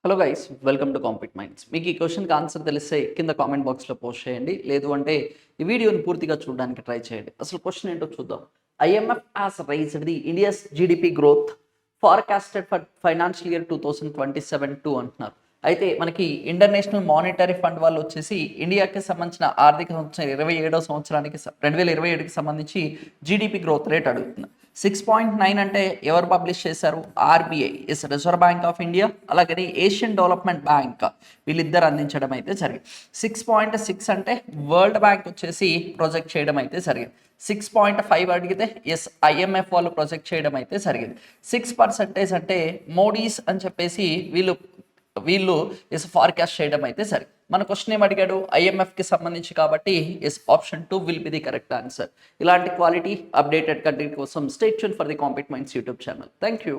Hello guys, welcome to compete minds. మీకు ఈ క్వశ్చన్కి ఆన్సర్ తెలిస్తే కింద కామెంట్ బాక్స్లో పోస్ట్ చేయండి. లేదు అంటే ఈ వీడియోని పూర్తిగా చూడడానికి ట్రై చేయండి. అసలు క్వశ్చన్ ఏంటో చూద్దాం. IMF has raised the India's GDP growth forecasted for financial year 2027-2 అంటున్నారు. అయితే మనకి ఇంటర్నేషనల్ మానిటరీ ఫండ్ వాళ్ళు వచ్చేసి ఇండియాకి సంబంధించిన ఆర్థిక సంవత్సరం 27వ సంవత్సరానికి 2027కి సంబంధించి జీడిపి గ్రోత్ రేట్ అడుగుతున్నారు. 6.9 అంటే ఎవరు పబ్లిష్ చేశారు? RBI, yes, Reserve Bank of India, అలాగే ఏషియన్ డెవలప్మెంట్ బ్యాంక్, వీళ్ళిద్దరు అందించడం అయితే జరిగింది. 6.6 అంటే వరల్డ్ బ్యాంక్ వచ్చేసి ప్రొజెక్ట్ చేయడం అయితే జరిగింది. 6.5 అడిగితే ఎస్, ఐఎంఎఫ్ వాళ్ళు ప్రొజెక్ట్ చేయడం అయితే జరిగింది. 6% అంటే మోడీస్ అని చెప్పేసి వీళ్ళు ఎస్ ఫార్కాస్ట్ చేయడం అయితే సరే. మన క్వశ్చన్ ఏం అడిగాడు? ఐఎంఎఫ్కి సంబంధించి కాబట్టి yes, option 2 will be the correct answer. ఇలాంటి క్వాలిటీ అప్డేటెడ్ కంటెంట్ కోసం stay tune for the compete minds YouTube channel. Thank you.